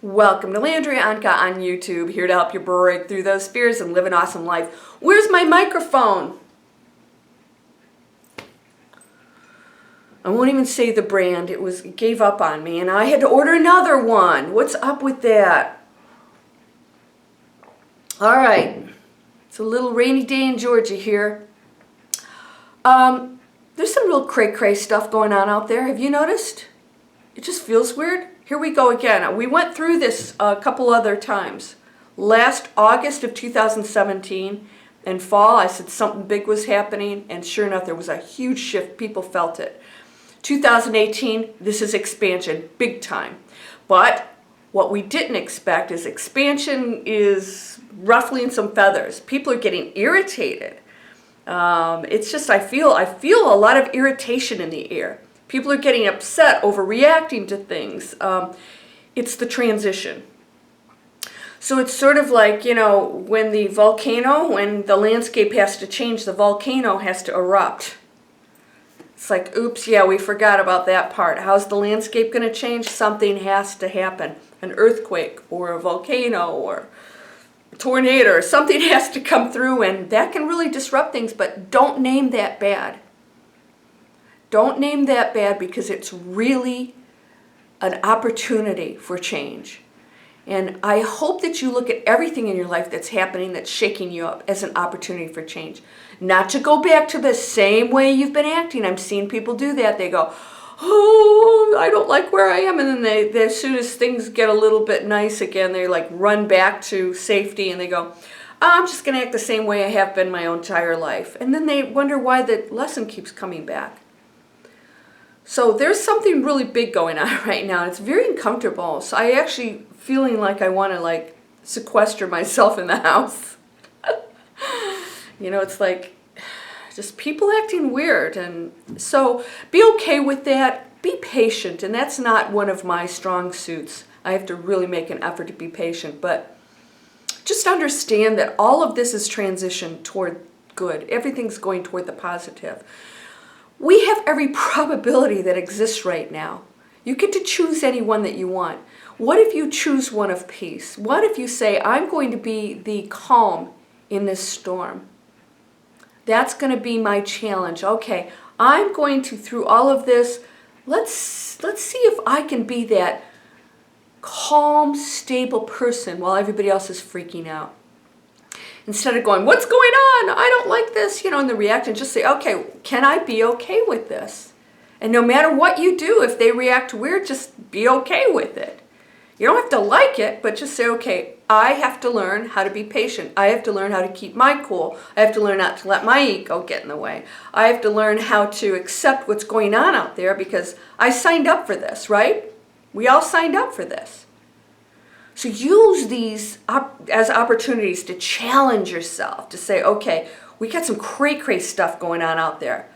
Welcome to Landria Onkka on YouTube, here to help you break through those fears and live an awesome life. Where's my microphone? I won't even say the brand. It gave up on me and I had to order another one. What's up with that? All right. It's a little rainy day in Georgia here. There's some real cray-cray stuff going on out there. Have you noticed? It just feels weird. Here we go again. We went through this a couple other times. Last August of 2017 in fall, I said something big was happening, and sure enough, there was a huge shift. People felt it. 2018, this is expansion, big time. But what we didn't expect is expansion is ruffling some feathers. People are getting irritated. It's just, I feel a lot of irritation in the air. People are getting upset, overreacting to things. It's the transition. So it's sort of like, when the landscape has to change, the volcano has to erupt. It's like, oops, yeah, we forgot about that part. How's the landscape going to change? Something has to happen. An earthquake or a volcano or a tornado or something has to come through, and that can really disrupt things, but don't name that bad. Don't name that bad, because it's really an opportunity for change. And I hope that you look at everything in your life that's happening, that's shaking you up, as an opportunity for change. Not to go back to the same way you've been acting. I'm seeing people do that. They go, oh, I don't like where I am. And then they as soon as things get a little bit nice again, they like run back to safety and they go, I'm just going to act the same way I have been my entire life. And then they wonder why the lesson keeps coming back. So there's something really big going on right now. It's very uncomfortable. So I actually feeling like I want to sequester myself in the house. It's like just people acting weird. And so be okay with that. Be patient. And that's not one of my strong suits. I have to really make an effort to be patient. But just understand that all of this is transition toward good. Everything's going toward the positive. We have every probability that exists right now. You get to choose any one that you want. What if you choose one of peace? What if you say, I'm going to be the calm in this storm? That's going to be my challenge. Okay, I'm going to, through all of this, let's see if I can be that calm, stable person while everybody else is freaking out. Instead of going, what's going on? I don't like this, and the reaction, just say, okay, can I be okay with this? And no matter what you do, if they react weird, just be okay with it. You don't have to like it, but just say, okay, I have to learn how to be patient. I have to learn how to keep my cool. I have to learn not to let my ego get in the way. I have to learn how to accept what's going on out there, because I signed up for this, right? We all signed up for this. So use these as opportunities to challenge yourself, to say, okay, we got some cray-cray stuff going on out there.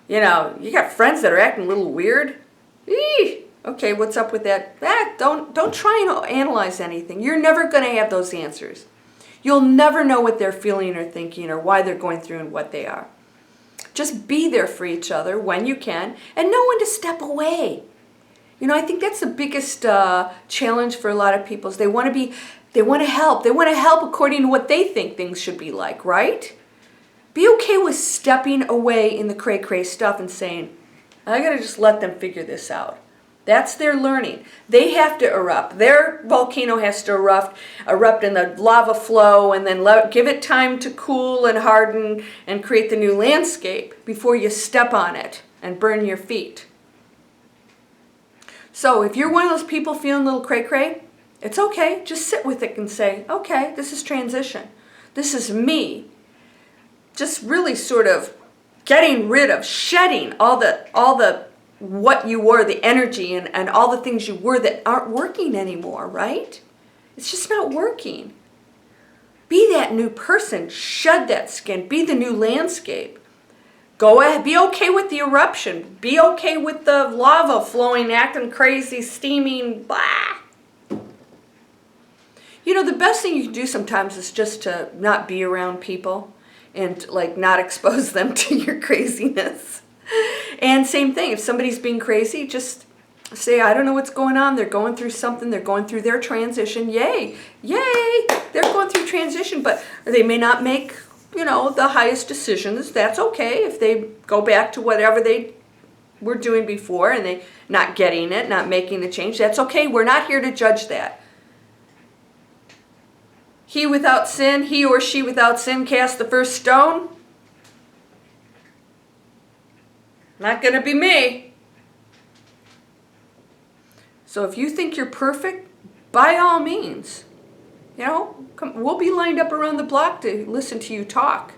You got friends that are acting a little weird. Okay, what's up with that? Don't try and analyze anything. You're never going to have those answers. You'll never know what they're feeling or thinking or why they're going through and what they are. Just be there for each other when you can, and know when to step away. I think that's the biggest challenge for a lot of people. Is they want to help. They want to help according to what they think things should be like, right? Be okay with stepping away in the cray-cray stuff and saying, I got to just let them figure this out. That's their learning. They have to erupt. Their volcano has to erupt in the lava flow, and then give it time to cool and harden and create the new landscape before you step on it and burn your feet. So if you're one of those people feeling a little cray-cray, it's okay. Just sit with it and say, okay, this is transition. This is me. Just really sort of getting rid of, shedding all the what you were, the energy and all the things you were that aren't working anymore, right? It's just not working. Be that new person. Shed that skin. Be the new landscape. Go ahead, be okay with the eruption. Be okay with the lava flowing, acting crazy, steaming, blah. The best thing you can do sometimes is just to not be around people and not expose them to your craziness. And same thing, if somebody's being crazy, just say, I don't know what's going on. They're going through something. They're going through their transition. Yay, yay. They're going through transition, but they may not make, the highest decisions. That's okay if they go back to whatever they were doing before and they not getting it, not making the change. That's okay. We're not here to judge that. He or she without sin cast the first stone. Not going to be me. So if you think you're perfect, by all means, we'll be lined up around the block to listen to you talk.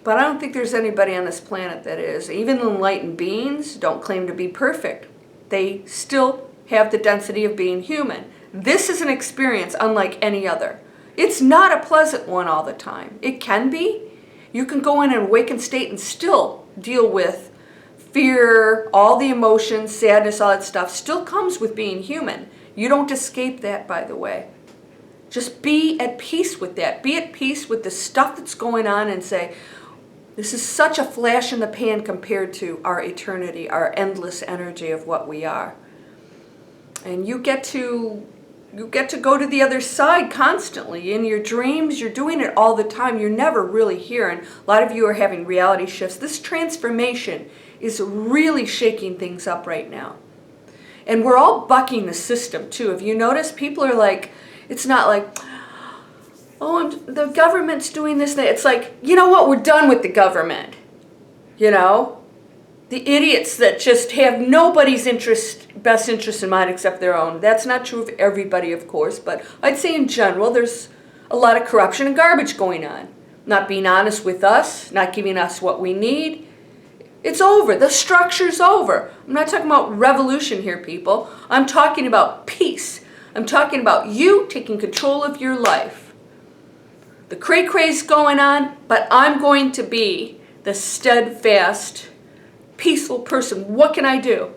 But I don't think there's anybody on this planet that is. Even enlightened beings don't claim to be perfect. They still have the density of being human. This is an experience unlike any other. It's not a pleasant one all the time. It can be. You can go in an awakened state and still deal with fear, all the emotions, sadness, all that stuff. Still comes with being human. You don't escape that, by the way. Just be at peace with that. Be at peace with the stuff that's going on and say, this is such a flash in the pan compared to our eternity, our endless energy of what we are. And you get to go to the other side constantly. In your dreams, you're doing it all the time. You're never really here. And a lot of you are having reality shifts. This transformation is really shaking things up right now. And we're all bucking the system too. If you notice, people are like, it's not like, oh, the government's doing this. It's like, you know what? We're done with the government. The idiots that just have nobody's best interest in mind except their own. That's not true of everybody, of course, but I'd say in general, there's a lot of corruption and garbage going on. Not being honest with us, not giving us what we need. It's over. The structure's over. I'm not talking about revolution here, people. I'm talking about peace. I'm talking about you taking control of your life. The cray-cray's going on, but I'm going to be the steadfast, peaceful person. What can I do?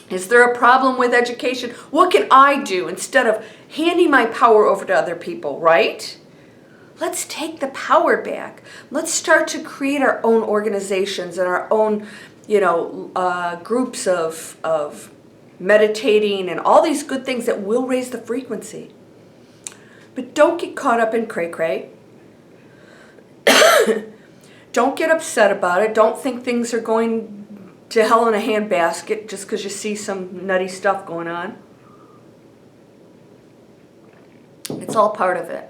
Is there a problem with education? What can I do instead of handing my power over to other people, right? Let's take the power back. Let's start to create our own organizations and our own, groups of meditating and all these good things that will raise the frequency. But don't get caught up in cray-cray. Don't get upset about it. Don't think things are going to hell in a handbasket just because you see some nutty stuff going on. It's all part of it.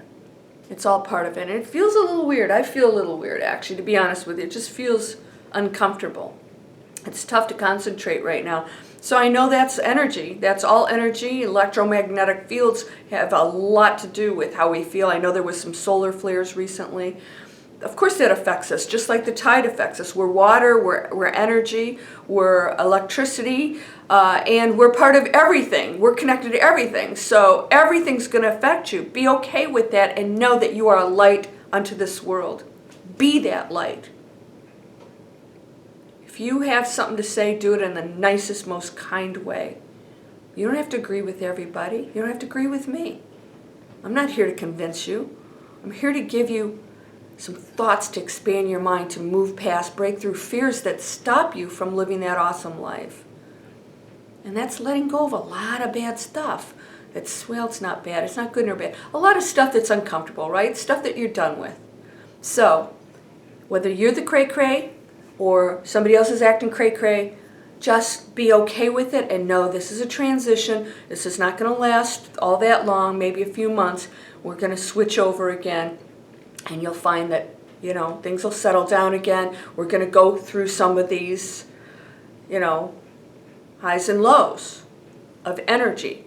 It's all part of it. And it feels a little weird. I feel a little weird, actually, to be honest with you. It just feels uncomfortable. It's tough to concentrate right now. So I know that's energy. That's all energy. Electromagnetic fields have a lot to do with how we feel. I know there was some solar flares recently. Of course that affects us, just like the tide affects us. We're water, we're energy, we're electricity, and we're part of everything. We're connected to everything. So everything's going to affect you. Be okay with that and know that you are a light unto this world. Be that light. If you have something to say, do it in the nicest, most kind way. You don't have to agree with everybody. You don't have to agree with me. I'm not here to convince you. I'm here to give you some thoughts to expand your mind, to move past, break through fears that stop you from living that awesome life. And that's letting go of a lot of bad stuff. It's not bad, it's not good nor bad. A lot of stuff that's uncomfortable, right? Stuff that you're done with. So, whether you're the cray-cray or somebody else is acting cray-cray, just be okay with it and know this is a transition. This is not going to last all that long, maybe a few months. We're going to switch over again. And you'll find that, things will settle down again. We're going to go through some of these, highs and lows of energy.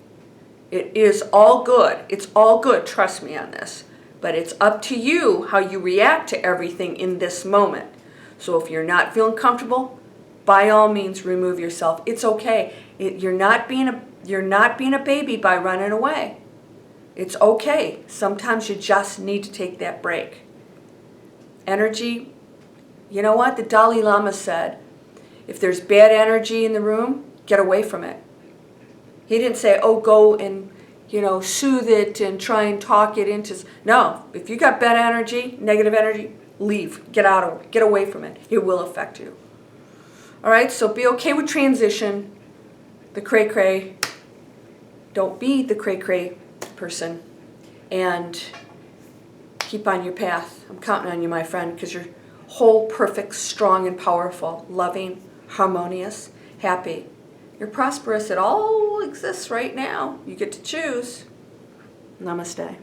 It is all good. It's all good. Trust me on this. But it's up to you how you react to everything in this moment. So if you're not feeling comfortable, by all means, remove yourself. It's okay. You're not being a baby by running away. It's okay. Sometimes you just need to take that break. Energy, you know what? The Dalai Lama said, if there's bad energy in the room, get away from it. He didn't say, oh, go and, soothe it and try and talk it into... No, if you got bad energy, negative energy, leave. Get away from it. It will affect you. All right, so be okay with transition. the cray-cray. Don't be the cray-cray person. And keep on your path. I'm counting on you, my friend, because you're whole, perfect, strong, and powerful, loving, harmonious, happy. You're prosperous. It all exists right now. You get to choose. Namaste.